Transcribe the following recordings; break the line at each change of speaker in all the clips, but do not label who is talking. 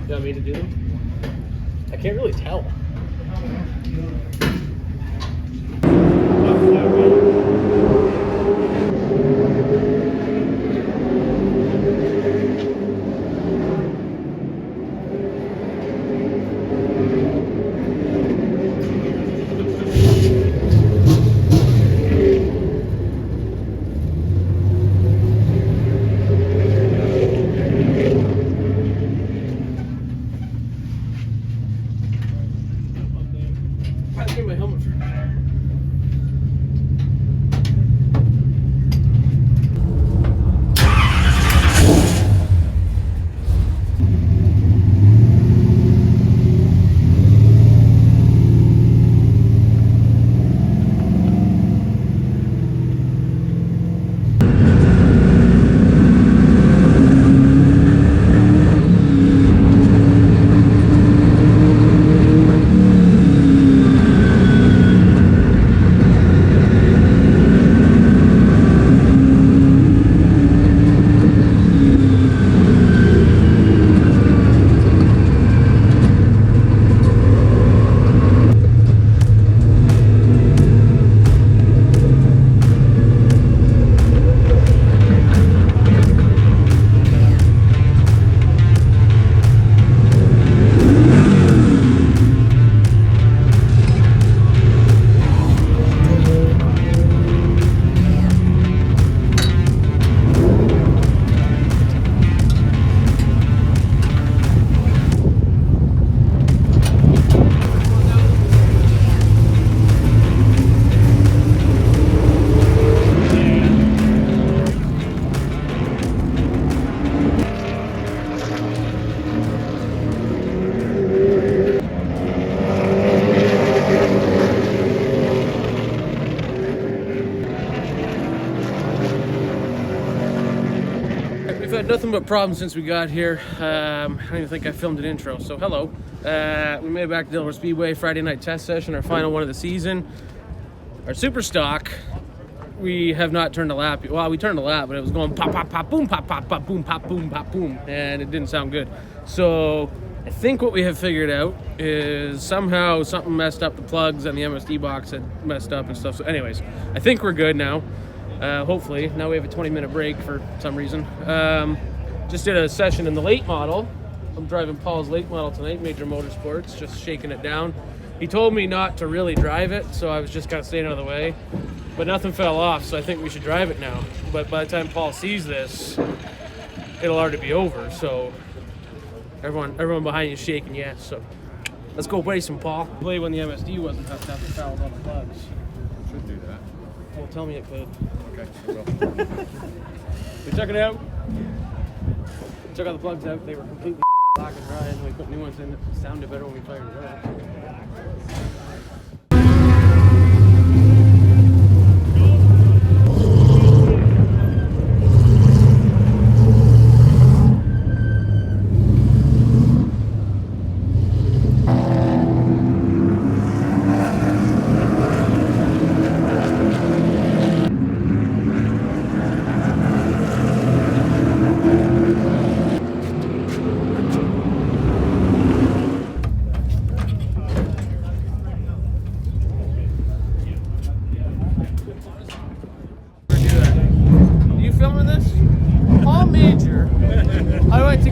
You want me to do them? I can't really tell. My helmet for We've had nothing but problems since we got here. I don't even think I filmed an intro, so hello. We made it back to Delaware Speedway, Friday night test session, our final one of the season. Our super stock, we have not turned a lap. Well, we turned a lap, but it was going pop, pop, pop, boom, pop, pop, pop, boom, pop, boom, pop, boom, and it didn't sound good. So I think what we have figured out is somehow something messed up the plugs and the MSD box had messed up and stuff. So anyways, I think we're good now. Hopefully. Now we have a 20-minute break for some reason. Just did a session in the late model. I'm driving Paul's late model tonight, Major Motorsports, just shaking it down. He told me not to really drive it, so I was just kind of staying out of the way. But nothing fell off, so I think we should drive it now. But by the time Paul sees this, it'll already be over. So everyone behind you is shaking yes. So let's go play some, Paul. Play when the MSD wasn't hooked up and fouled all the plugs.
Should do that.
Well, tell me it could.
Okay, I will.
We took it out. Took all the plugs out. They were completely black and dry, and we put new ones in. It sounded better when we fired it up.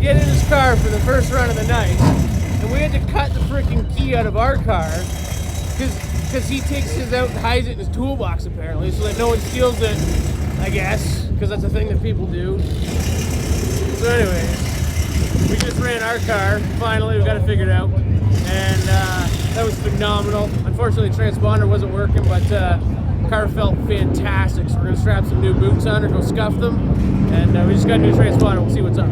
Get in his car for the first run of the night, and we had to cut the freaking key out of our car because he takes his out and hides it in his toolbox apparently, so that no one steals it, I guess, because that's a thing that people do. So anyways, we just ran our car. Finally, we got it figured out, and that was phenomenal. Unfortunately, the transponder wasn't working, but car felt fantastic. So we're gonna strap some new boots on or go scuff them, and we just got a new transponder. We'll see what's up.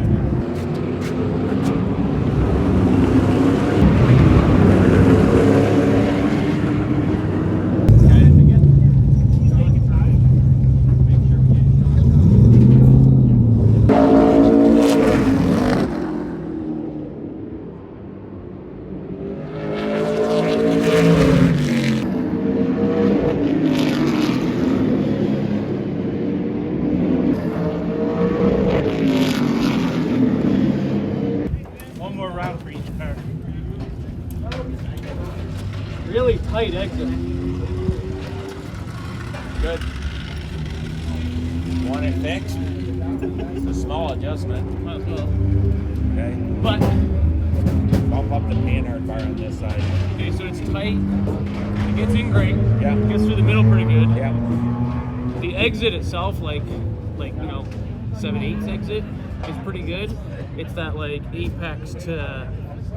around for each car. Really tight exit.
Good. Want it fixed? It's a small adjustment.
Might as well.
Okay.
But,
Bump up the panhard bar on this side.
okay, so it's tight. It gets in great.
Yeah.
It gets through the middle pretty good.
Yeah.
The exit itself, like you know, 7/8 exit is pretty good. It's that like apex to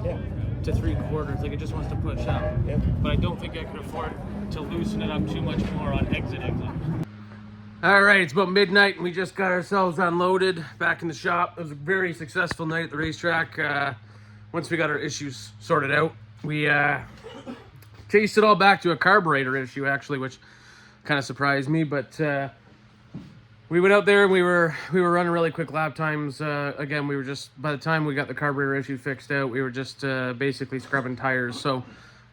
Yeah.
3/4. Like it just wants to push up.
Yeah.
But I don't think I can afford to loosen it up too much more on exit. All right, it's about midnight and we just got ourselves unloaded back in the shop. It was a very successful night at the racetrack. Once we got our issues sorted out, we chased it all back to a carburetor issue actually, which kind of surprised me. But we went out there and we were running really quick lap times. Again, we were just, by the time we got the carburetor issue fixed out, we were just basically scrubbing tires. So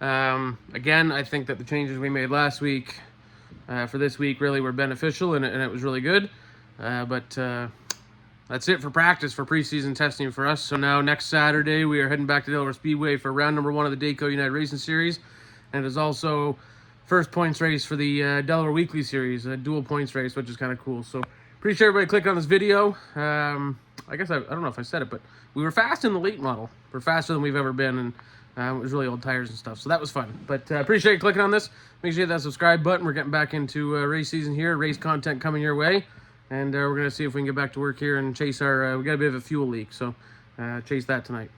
again, I think that the changes we made last week for this week really were beneficial, and it was really good. But that's it for practice, for preseason testing for us. So now next Saturday we are heading back to Delaware Speedway for round number 1 of the Dayco United Racing Series, and it is also first points race for the Delaware Weekly Series, a dual points race, which is kind of cool. So appreciate everybody clicking on this video. I guess I don't know if I said it, but we were fast in the late model. We're faster than we've ever been, and it was really old tires and stuff, so that was fun. But appreciate you clicking on this. Make sure you hit that subscribe button. We're getting back into race season here. Race content coming your way. And we're going to see if we can get back to work here and chase our... we got a bit of a fuel leak, so chase that tonight.